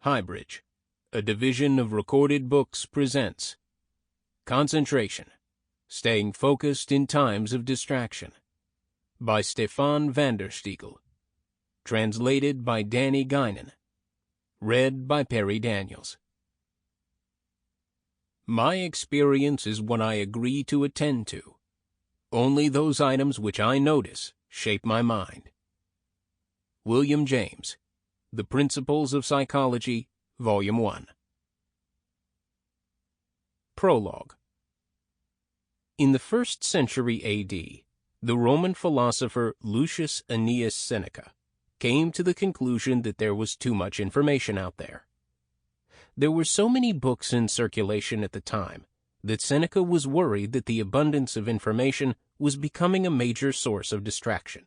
HighBridge, a division of Recorded Books, presents Concentration, Staying Focused in Times of Distraction by Stefan Van der Stigchel. Translated by Danny Guinan. Read by Perry Daniels. My experience is what I agree to attend to. Only those items which I notice shape my mind. William James, The Principles of Psychology, Volume 1. Prologue. In the 1st century A.D., the Roman philosopher Lucius Annaeus Seneca came to the conclusion that there was too much information out there. There were so many books in circulation at the time that Seneca was worried that the abundance of information was becoming a major source of distraction.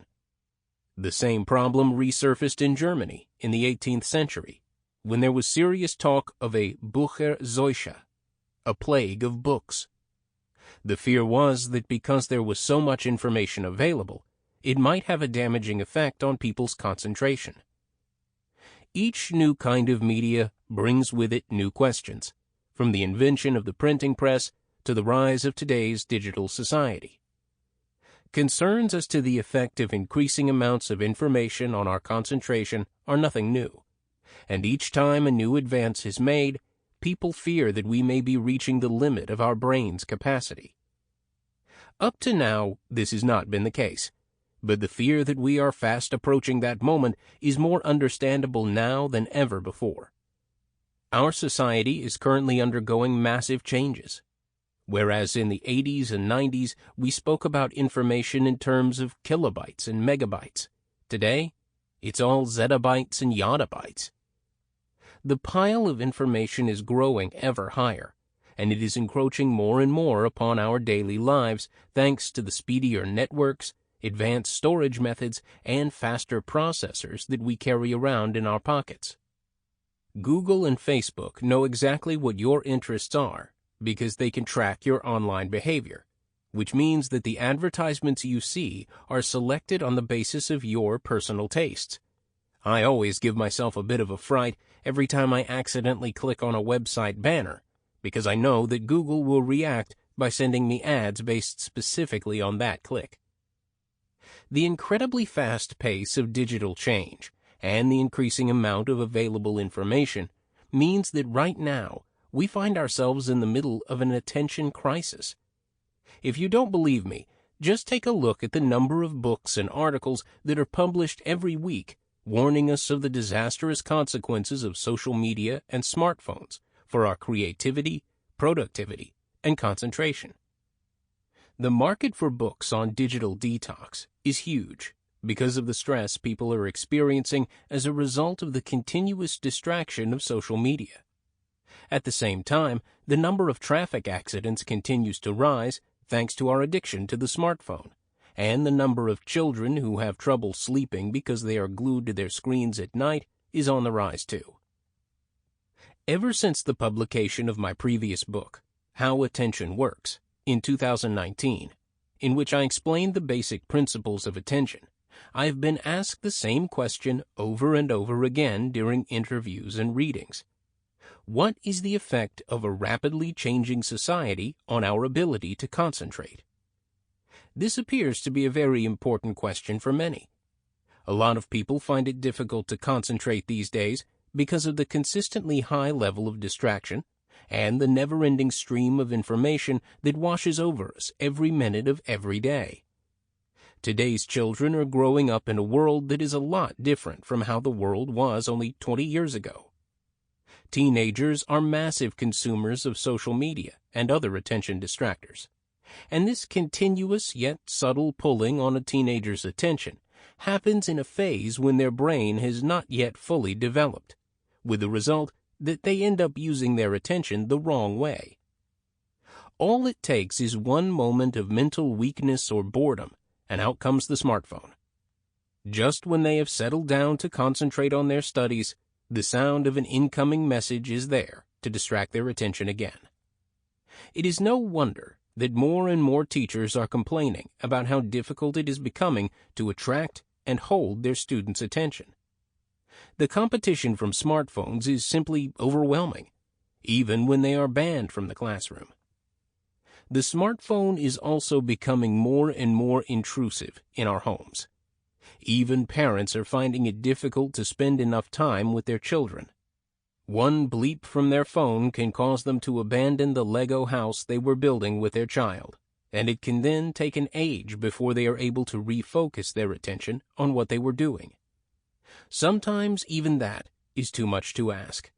The same problem resurfaced in Germany in the 18th century, when there was serious talk of a Bücherseuche, a plague of books. The fear was that because there was so much information available, it might have a damaging effect on people's concentration. Each new kind of media brings with it new questions, from the invention of the printing press to the rise of today's digital society. Concerns as to the effect of increasing amounts of information on our concentration are nothing new, and each time a new advance is made, people fear that we may be reaching the limit of our brain's capacity. Up to now, this has not been the case, but the fear that we are fast approaching that moment is more understandable now than ever before. Our society is currently undergoing massive changes. Whereas in the 80s and 90s we spoke about information in terms of kilobytes and megabytes, today it's all zettabytes and yottabytes. The pile of information is growing ever higher, and it is encroaching more and more upon our daily lives thanks to the speedier networks, advanced storage methods, and faster processors that we carry around in our pockets. Google and Facebook know exactly what your interests are because they can track your online behavior, which means that the advertisements you see are selected on the basis of your personal tastes. I always give myself a bit of a fright every time I accidentally click on a website banner, because I know that Google will react by sending me ads based specifically on that click. The incredibly fast pace of digital change and the increasing amount of available information means that right now we find ourselves in the middle of an attention crisis. If you don't believe me, just take a look at the number of books and articles that are published every week warning us of the disastrous consequences of social media and smartphones for our creativity, productivity, and concentration. The market for books on digital detox is huge because of the stress people are experiencing as a result of the continuous distraction of social media. At the same time, the number of traffic accidents continues to rise thanks to our addiction to the smartphone, and the number of children who have trouble sleeping because they are glued to their screens at night is on the rise too. Ever since the publication of my previous book, How Attention Works, in 2019, in which I explained the basic principles of attention, I have been asked the same question over and over again during interviews and readings. What is the effect of a rapidly changing society on our ability to concentrate? This appears to be a very important question for many. A lot of people find it difficult to concentrate these days because of the consistently high level of distraction and the never-ending stream of information that washes over us every minute of every day. Today's children are growing up in a world that is a lot different from how the world was only 20 years ago. Teenagers are massive consumers of social media and other attention distractors, and this continuous yet subtle pulling on a teenager's attention happens in a phase when their brain has not yet fully developed, with the result that they end up using their attention the wrong way. All it takes is one moment of mental weakness or boredom, and out comes the smartphone. Just when they have settled down to concentrate on their studies, the sound of an incoming message is there to distract their attention again. It is no wonder that more and more teachers are complaining about how difficult it is becoming to attract and hold their students' attention. The competition from smartphones is simply overwhelming, even when they are banned from the classroom. The smartphone is also becoming more and more intrusive in our homes. Even parents are finding it difficult to spend enough time with their children. One bleep from their phone can cause them to abandon the Lego house they were building with their child, and it can then take an age before they are able to refocus their attention on what they were doing. Sometimes even that is too much to ask.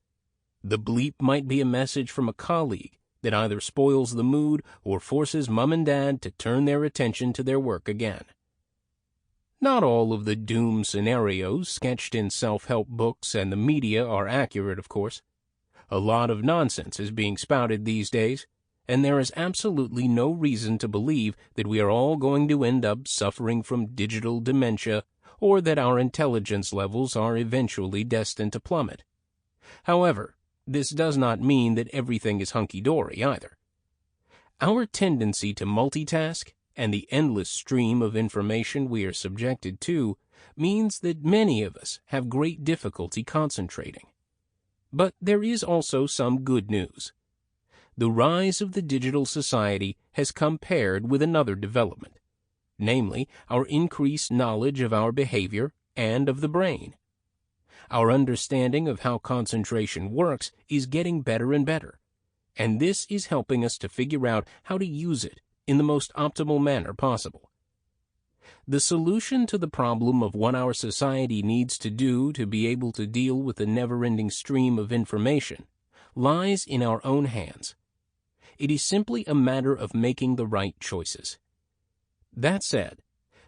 The bleep might be a message from a colleague that either spoils the mood or forces mom and dad to turn their attention to their work again. Not all of the doom scenarios sketched in self-help books and the media are accurate, of course. A lot of nonsense is being spouted these days, and there is absolutely no reason to believe that we are all going to end up suffering from digital dementia or that our intelligence levels are eventually destined to plummet. However, this does not mean that everything is hunky-dory either. Our tendency to multitask and the endless stream of information we are subjected to means that many of us have great difficulty concentrating. But there is also some good news. The rise of the digital society has come paired with another development, namely our increased knowledge of our behavior and of the brain. Our understanding of how concentration works is getting better and better, and this is helping us to figure out how to use it in the most optimal manner possible. The solution to the problem of what our society needs to do to be able to deal with the never-ending stream of information lies in our own hands. It is simply a matter of making the right choices. That said,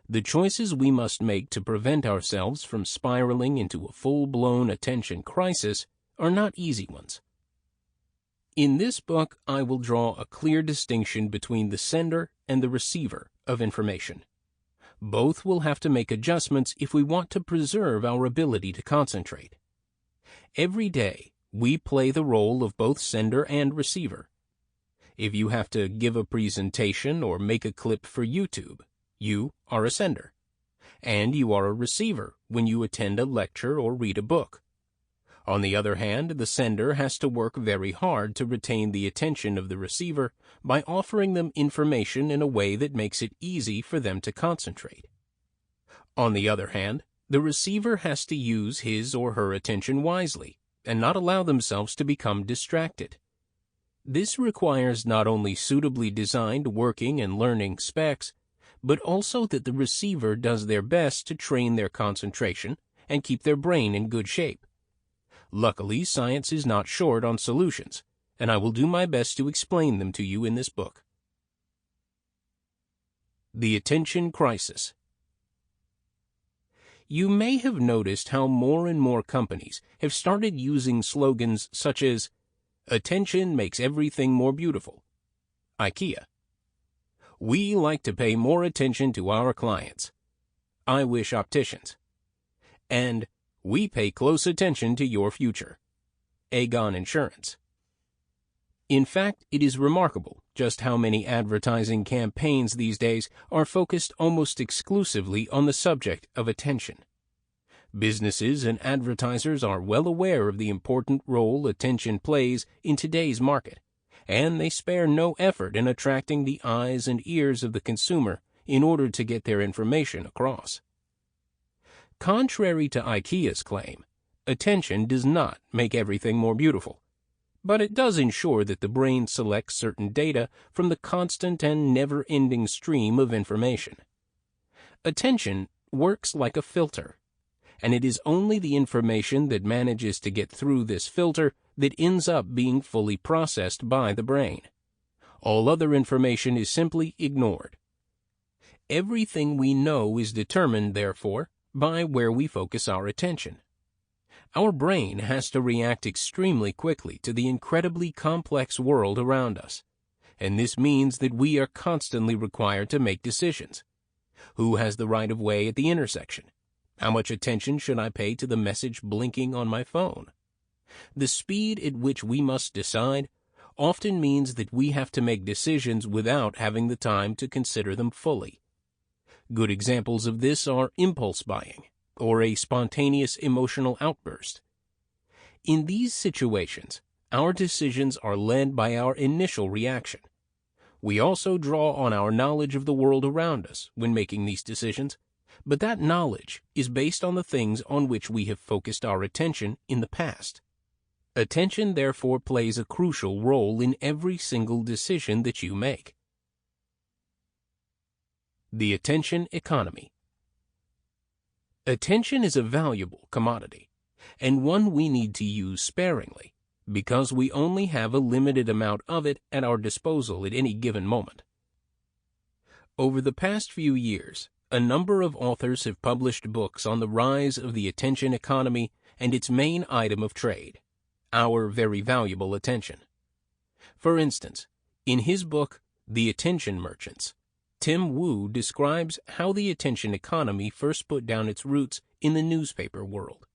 the choices we must make to prevent ourselves from spiraling into a full-blown attention crisis are not easy ones. In this book, I will draw a clear distinction between the sender and the receiver of information. Both will have to make adjustments if we want to preserve our ability to concentrate. Every day, we play the role of both sender and receiver. If you have to give a presentation or make a clip for YouTube, you are a sender, and you are a receiver when you attend a lecture or read a book. On the other hand, the sender has to work very hard to retain the attention of the receiver by offering them information in a way that makes it easy for them to concentrate. On the other hand, the receiver has to use his or her attention wisely and not allow themselves to become distracted. This requires not only suitably designed working and learning specs, but also that the receiver does their best to train their concentration and keep their brain in good shape. Luckily, science is not short on solutions, and I will do my best to explain them to you in this book. The Attention Crisis. You may have noticed how more and more companies have started using slogans such as, "Attention makes everything more beautiful," IKEA. "We like to pay more attention to our clients," I Wish Opticians. And "We pay close attention to your future," Aegon Insurance. In fact, it is remarkable just how many advertising campaigns these days are focused almost exclusively on the subject of attention. Businesses and advertisers are well aware of the important role attention plays in today's market, and they spare no effort in attracting the eyes and ears of the consumer in order to get their information across. Contrary to IKEA's claim, attention does not make everything more beautiful, but it does ensure that the brain selects certain data from the constant and never-ending stream of information. Attention works like a filter, and it is only the information that manages to get through this filter that ends up being fully processed by the brain. All other information is simply ignored. Everything we know is determined, therefore, by where we focus our attention. Our brain has to react extremely quickly to the incredibly complex world around us, and this means that we are constantly required to make decisions. Who has the right of way at the intersection? How much attention should I pay to the message blinking on my phone? The speed at which we must decide often means that we have to make decisions without having the time to consider them fully. Good examples of this are impulse buying, or a spontaneous emotional outburst. In these situations, our decisions are led by our initial reaction. We also draw on our knowledge of the world around us when making these decisions, but that knowledge is based on the things on which we have focused our attention in the past. Attention, therefore, plays a crucial role in every single decision that you make. The attention economy. Attention is a valuable commodity, and one we need to use sparingly, because we only have a limited amount of it at our disposal at any given moment. Over the past few years, a number of authors have published books on the rise of the attention economy and its main item of trade, our very valuable attention. For instance, in his book, The Attention Merchants, Tim Wu describes how the attention economy first put down its roots in the newspaper world.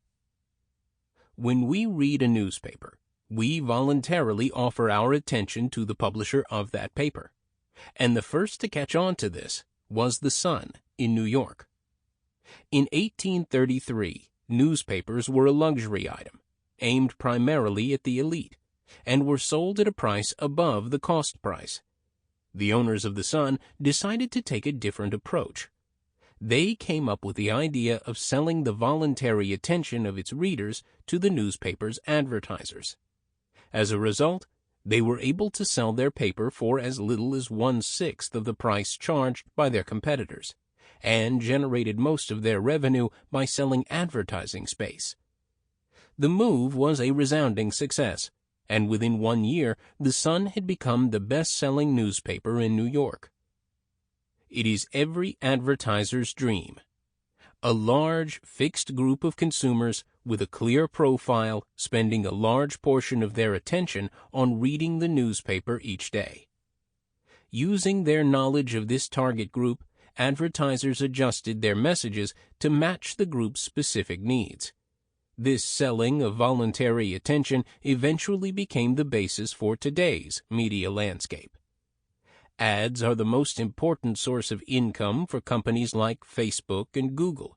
When we read a newspaper, we voluntarily offer our attention to the publisher of that paper, and the first to catch on to this was the Sun in New York. In 1833, newspapers were a luxury item, aimed primarily at the elite, and were sold at a price above the cost price. The owners of the Sun decided to take a different approach. They came up with the idea of selling the voluntary attention of its readers to the newspaper's advertisers. As a result, they were able to sell their paper for as little as 1/6 of the price charged by their competitors, and generated most of their revenue by selling advertising space. The move was a resounding success, and within 1 year, the Sun had become the best-selling newspaper in New York. It is every advertiser's dream. A large, fixed group of consumers with a clear profile spending a large portion of their attention on reading the newspaper each day. Using their knowledge of this target group, advertisers adjusted their messages to match the group's specific needs. This selling of voluntary attention eventually became the basis for today's media landscape. Ads are the most important source of income for companies like Facebook and Google,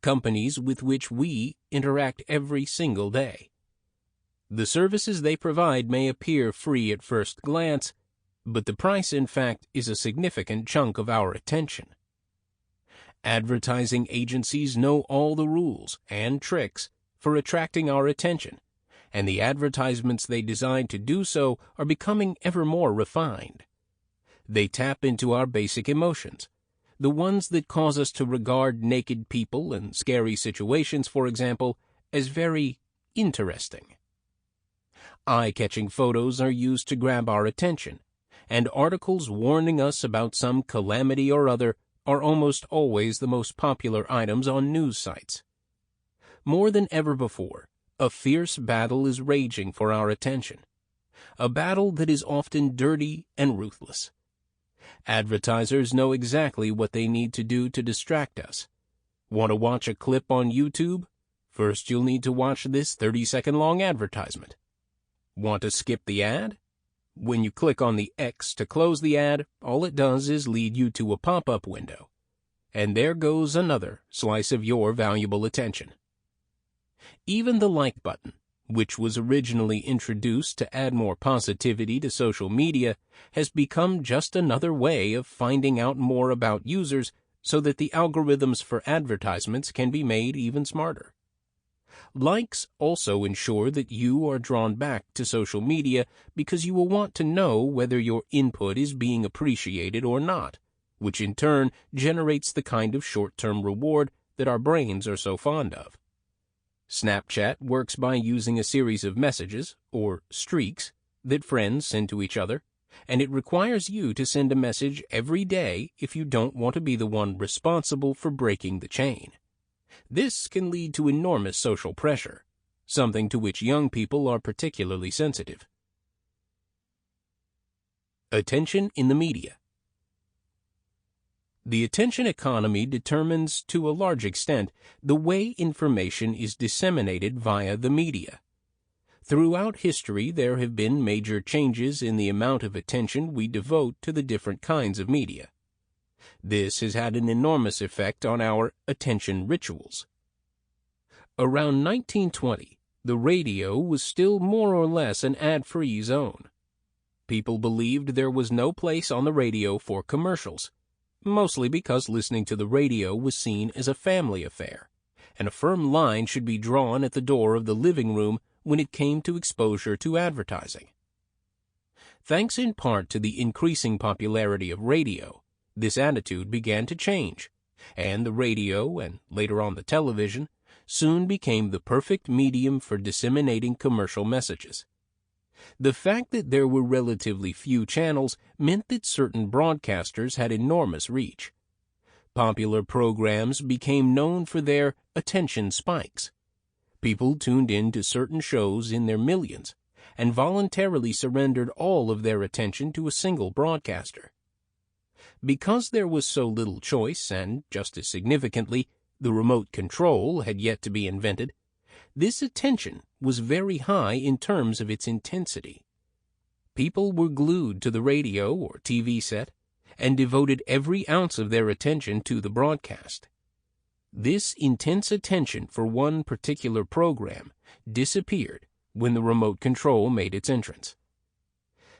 companies with which we interact every single day. The services they provide may appear free at first glance, but the price, in fact, is a significant chunk of our attention. Advertising agencies know all the rules and tricks for attracting our attention, and the advertisements they design to do so are becoming ever more refined. They tap into our basic emotions, the ones that cause us to regard naked people and scary situations, for example, as very interesting. Eye-catching photos are used to grab our attention, and articles warning us about some calamity or other are almost always the most popular items on news sites. More than ever before, a fierce battle is raging for our attention, a battle that is often dirty and ruthless. Advertisers know exactly what they need to do to distract us. Want to watch a clip on YouTube? First, you'll need to watch this 30-second long advertisement. Want to skip the ad? When you click on the X to close the ad, all it does is lead you to a pop-up window. And there goes another slice of your valuable attention. Even the like button, which was originally introduced to add more positivity to social media, has become just another way of finding out more about users so that the algorithms for advertisements can be made even smarter. Likes also ensure that you are drawn back to social media because you will want to know whether your input is being appreciated or not, which in turn generates the kind of short-term reward that our brains are so fond of. Snapchat works by using a series of messages, or streaks, that friends send to each other, and it requires you to send a message every day if you don't want to be the one responsible for breaking the chain. This can lead to enormous social pressure, something to which young people are particularly sensitive. Attention in the media. The attention economy determines, to a large extent, the way information is disseminated via the media. Throughout history, there have been major changes in the amount of attention we devote to the different kinds of media. This has had an enormous effect on our attention rituals. Around 1920, the radio was still more or less an ad-free zone. People believed there was no place on the radio for commercials, mostly because listening to the radio was seen as a family affair, and a firm line should be drawn at the door of the living room when it came to exposure to advertising. Thanks in part to the increasing popularity of radio, this attitude began to change, and the radio, and later on the television, soon became the perfect medium for disseminating commercial messages. The fact that there were relatively few channels meant that certain broadcasters had enormous reach. Popular programs became known for their attention spikes. People tuned in to certain shows in their millions and voluntarily surrendered all of their attention to a single broadcaster. Because there was so little choice, and just as significantly, the remote control had yet to be invented, this attention was very high in terms of its intensity. People were glued to the radio or TV set and devoted every ounce of their attention to the broadcast. This intense attention for one particular program disappeared when the remote control made its entrance.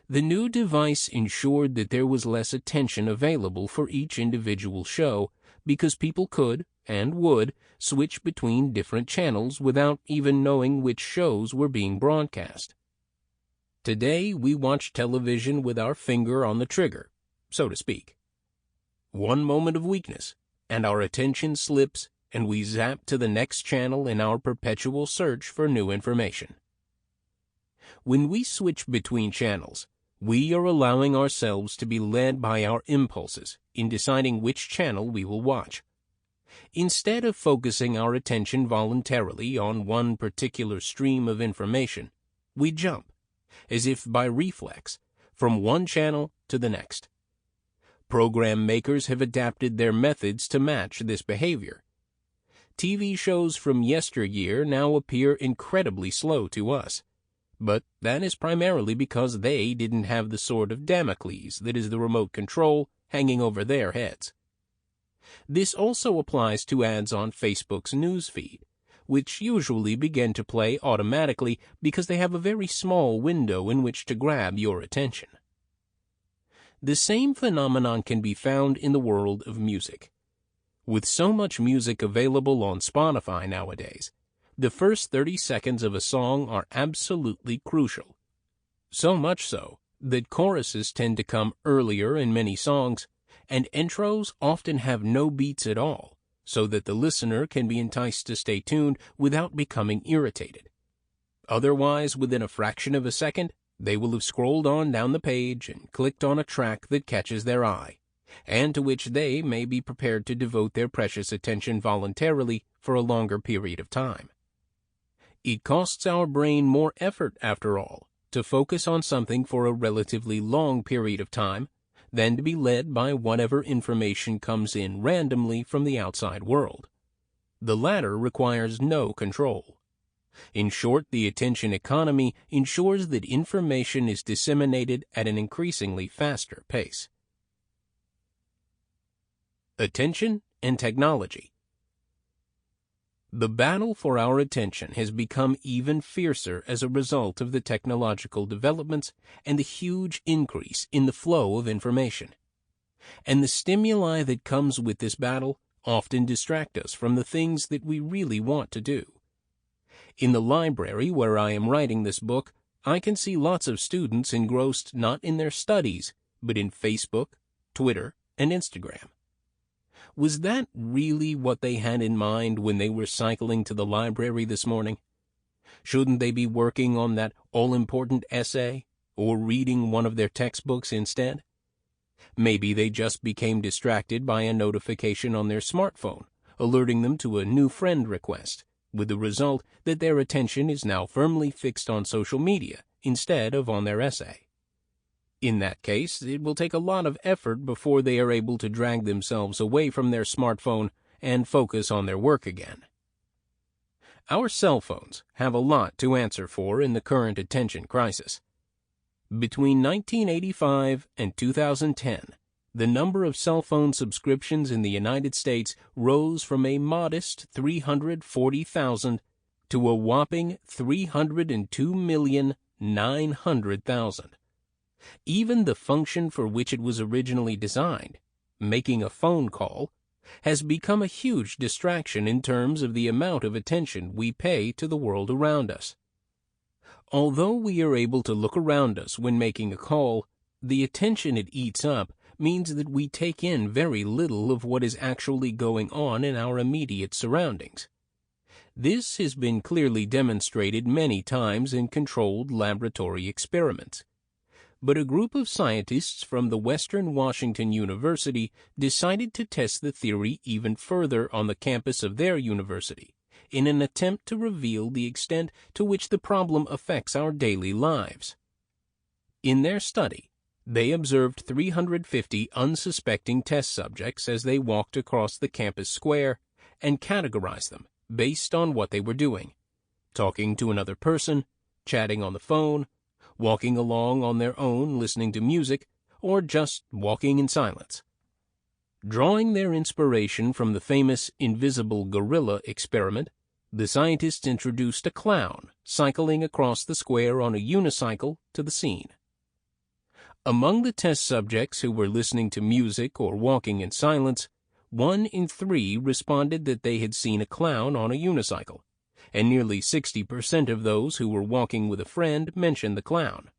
The new device ensured that there was less attention available for each individual show because people could, and would, switch between different channels without even knowing which shows were being broadcast. Today, we watch television with our finger on the trigger, so to speak. One moment of weakness, and our attention slips, and we zap to the next channel in our perpetual search for new information. When we switch between channels, we are allowing ourselves to be led by our impulses in deciding which channel we will watch. Instead of focusing our attention voluntarily on one particular stream of information, we jump, as if by reflex, from one channel to the next. Program makers have adapted their methods to match this behavior. TV shows from yesteryear now appear incredibly slow to us, but that is primarily because they didn't have the sword of Damocles that is the remote control hanging over their heads. This also applies to ads on Facebook's news feed, which usually begin to play automatically because they have a very small window in which to grab your attention. The same phenomenon can be found in the world of music. With so much music available on Spotify nowadays, the first 30 seconds of a song are absolutely crucial. So much so that choruses tend to come earlier in many songs, and intros often have no beats at all, so that the listener can be enticed to stay tuned without becoming irritated. Otherwise, within a fraction of a second, they will have scrolled on down the page and clicked on a track that catches their eye, and to which they may be prepared to devote their precious attention voluntarily for a longer period of time. It costs our brain more effort, after all, to focus on something for a relatively long period of time than to be led by whatever information comes in randomly from the outside world. The latter requires no control. In short, the attention economy ensures that information is disseminated at an increasingly faster pace. Attention and technology. The battle for our attention has become even fiercer as a result of the technological developments and the huge increase in the flow of information. And the stimuli that comes with this battle often distract us from the things that we really want to do. In the library where I am writing this book, I can see lots of students engrossed not in their studies, but in Facebook, Twitter, and Instagram. Was that really what they had in mind when they were cycling to the library this morning? Shouldn't they be working on that all-important essay or reading one of their textbooks instead? Maybe they just became distracted by a notification on their smartphone, alerting them to a new friend request, with the result that their attention is now firmly fixed on social media instead of on their essay. In that case, it will take a lot of effort before they are able to drag themselves away from their smartphone and focus on their work again. Our cell phones have a lot to answer for in the current attention crisis. Between 1985 and 2010, the number of cell phone subscriptions in the United States rose from a modest 340,000 to a whopping 302,900,000. Even the function for which it was originally designed, making a phone call, has become a huge distraction in terms of the amount of attention we pay to the world around us. Although we are able to look around us when making a call, the attention it eats up means that we take in very little of what is actually going on in our immediate surroundings. This has been clearly demonstrated many times in controlled laboratory experiments. But a group of scientists from the Western Washington University decided to test the theory even further on the campus of their university, in an attempt to reveal the extent to which the problem affects our daily lives. In their study, they observed 350 unsuspecting test subjects as they walked across the campus square and categorized them based on what they were doing: talking to another person, chatting on the phone, walking along on their own listening to music, or just walking in silence. Drawing their inspiration from the famous invisible gorilla experiment, the scientists introduced a clown cycling across the square on a unicycle to the scene. Among the test subjects who were listening to music or walking in silence, 1 in 3 responded that they had seen a clown on a unicycle, and nearly 60% of those who were walking with a friend mentioned the clown.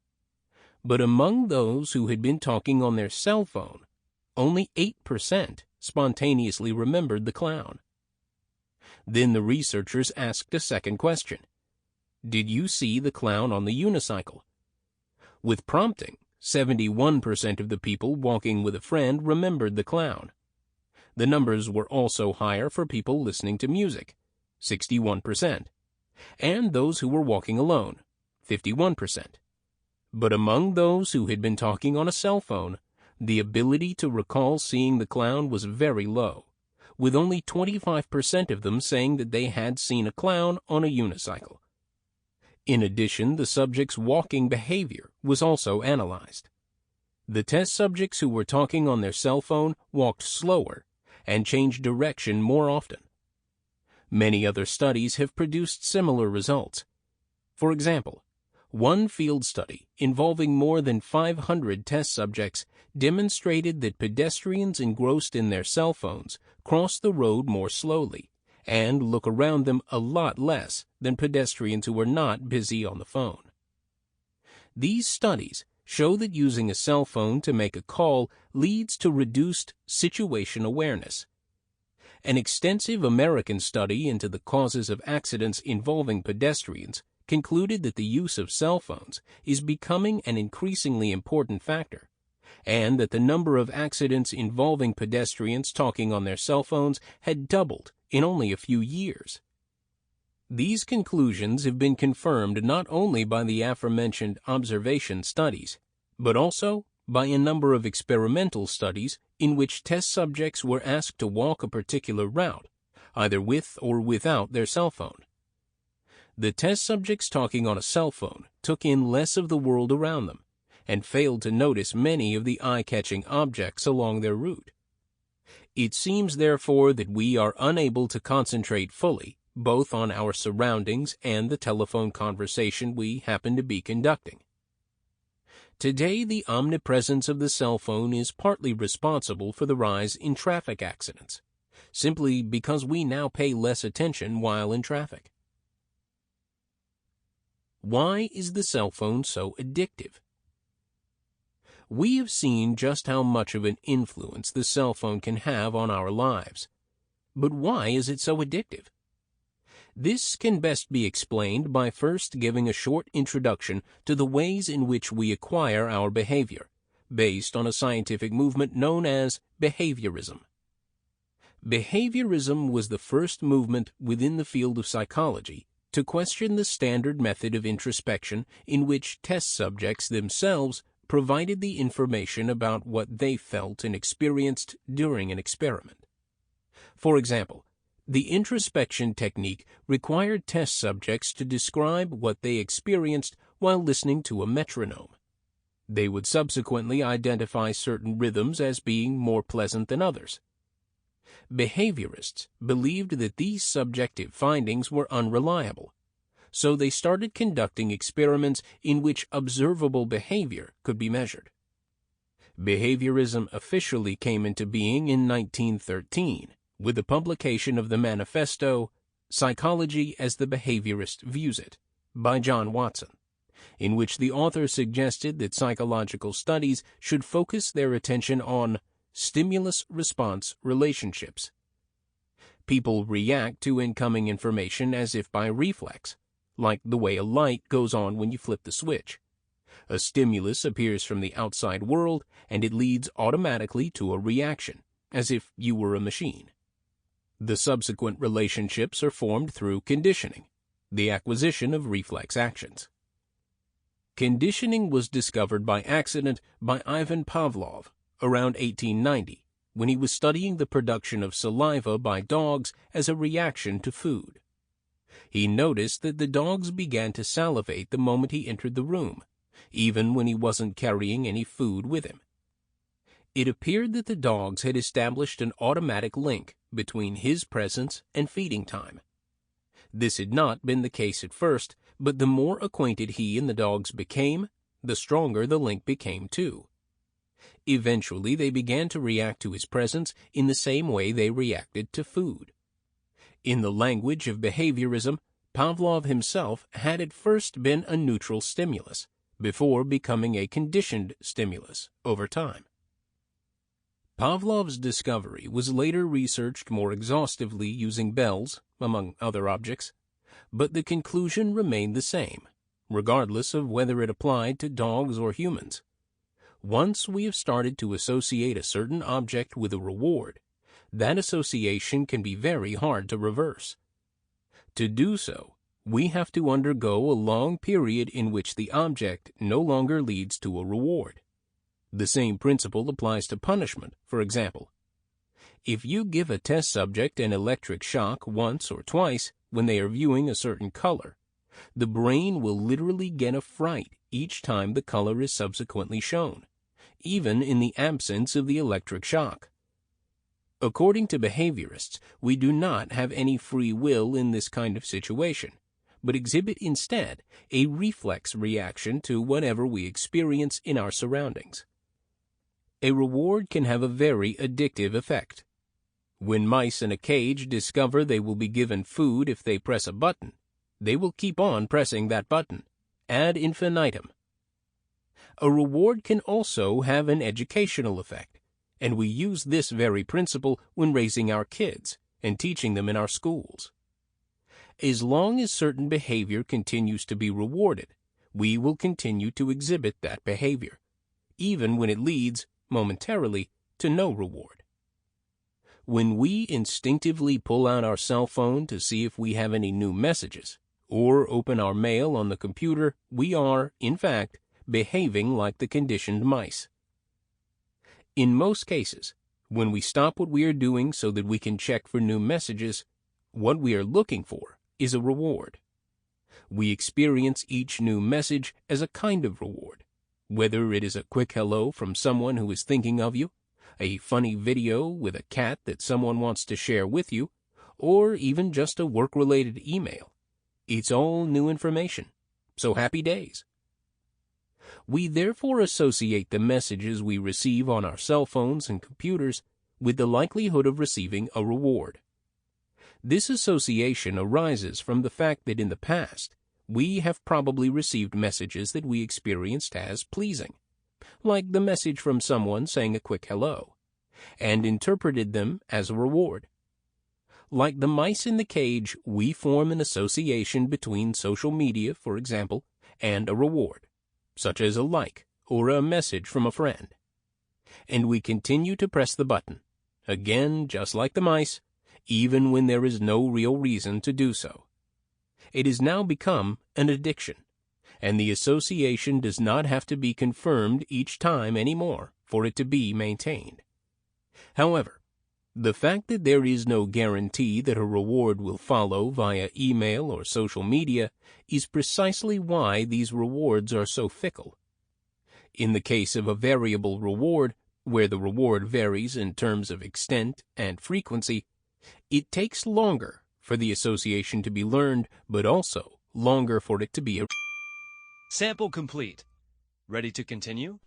But among those who had been talking on their cell phone, only 8% spontaneously remembered the clown. Then the researchers asked a second question: did you see the clown on the unicycle? With prompting, 71% of the people walking with a friend remembered the clown. The numbers were also higher for people listening to music, 61%, and those who were walking alone, 51%. But among those who had been talking on a cell phone, the ability to recall seeing the clown was very low, with only 25% of them saying that they had seen a clown on a unicycle. In addition, the subjects' walking behavior was also analyzed. The test subjects who were talking on their cell phone walked slower and changed direction more often. Many other studies have produced similar results. For example, one field study involving more than 500 test subjects demonstrated that pedestrians engrossed in their cell phones cross the road more slowly and look around them a lot less than pedestrians who are not busy on the phone. These studies show that using a cell phone to make a call leads to reduced situation awareness. An extensive American study into the causes of accidents involving pedestrians concluded that the use of cell phones is becoming an increasingly important factor, and that the number of accidents involving pedestrians talking on their cell phones had doubled in only a few years. These conclusions have been confirmed not only by the aforementioned observation studies, but also by a number of experimental studies in which test subjects were asked to walk a particular route, either with or without their cell phone. The test subjects talking on a cell phone took in less of the world around them and failed to notice many of the eye-catching objects along their route. It seems, therefore, that we are unable to concentrate fully both on our surroundings and the telephone conversation we happen to be conducting. Today, the omnipresence of the cell phone is partly responsible for the rise in traffic accidents, simply because we now pay less attention while in traffic. Why is the cell phone so addictive? We have seen just how much of an influence the cell phone can have on our lives. But why is it so addictive? This can best be explained by first giving a short introduction to the ways in which we acquire our behavior, based on a scientific movement known as behaviorism. Behaviorism was the first movement within the field of psychology to question the standard method of introspection in which test subjects themselves provided the information about what they felt and experienced during an experiment. For example, the introspection technique required test subjects to describe what they experienced while listening to a metronome. They would subsequently identify certain rhythms as being more pleasant than others. Behaviorists believed that these subjective findings were unreliable, so they started conducting experiments in which observable behavior could be measured. Behaviorism officially came into being in 1913 with the publication of the manifesto Psychology as the Behaviorist Views It by John Watson, in which the author suggested that psychological studies should focus their attention on stimulus-response relationships. People react to incoming information as if by reflex, like the way a light goes on when you flip the switch. A stimulus appears from the outside world, and it leads automatically to a reaction, as if you were a machine. The subsequent relationships are formed through conditioning, the acquisition of reflex actions. Conditioning was discovered by accident by Ivan Pavlov around 1890, when he was studying the production of saliva by dogs as a reaction to food. He noticed that the dogs began to salivate the moment he entered the room, even when he wasn't carrying any food with him. It appeared that the dogs had established an automatic link between his presence and feeding time. This had not been the case at first, but the more acquainted he and the dogs became, the stronger the link became too. Eventually, they began to react to his presence in the same way they reacted to food. In the language of behaviorism, Pavlov himself had at first been a neutral stimulus, before becoming a conditioned stimulus over time. Pavlov's discovery was later researched more exhaustively using bells, among other objects, but the conclusion remained the same, regardless of whether it applied to dogs or humans. Once we have started to associate a certain object with a reward, that association can be very hard to reverse. To do so, we have to undergo a long period in which the object no longer leads to a reward. The same principle applies to punishment, for example. If you give a test subject an electric shock once or twice when they are viewing a certain color, the brain will literally get a fright each time the color is subsequently shown, even in the absence of the electric shock. According to behaviorists, we do not have any free will in this kind of situation, but exhibit instead a reflex reaction to whatever we experience in our surroundings. A reward can have a very addictive effect. When mice in a cage discover they will be given food if they press a button, they will keep on pressing that button, ad infinitum. A reward can also have an educational effect, and we use this very principle when raising our kids and teaching them in our schools. As long as certain behavior continues to be rewarded, we will continue to exhibit that behavior, even when it leads, momentarily, to no reward. When we instinctively pull out our cell phone to see if we have any new messages, or open our mail on the computer, we are, in fact, behaving like the conditioned mice. In most cases, when we stop what we are doing so that we can check for new messages, what we are looking for is a reward. We experience each new message as a kind of reward, whether it is a quick hello from someone who is thinking of you, a funny video with a cat that someone wants to share with you, or even just a work-related email. It's all new information, so happy days. We therefore associate the messages we receive on our cell phones and computers with the likelihood of receiving a reward. This association arises from the fact that in the past, we have probably received messages that we experienced as pleasing, like the message from someone saying a quick hello, and interpreted them as a reward. Like the mice in the cage, we form an association between social media, for example, and a reward, such as a like or a message from a friend. And we continue to press the button, again just like the mice, even when there is no real reason to do so. It has now become an addiction, and the association does not have to be confirmed each time anymore for it to be maintained. However, the fact that there is no guarantee that a reward will follow via email or social media is precisely why these rewards are so fickle. In the case of a variable reward, where the reward varies in terms of extent and frequency, it takes longer for the association to be learned, but also longer for it to be Sample complete. Ready to continue?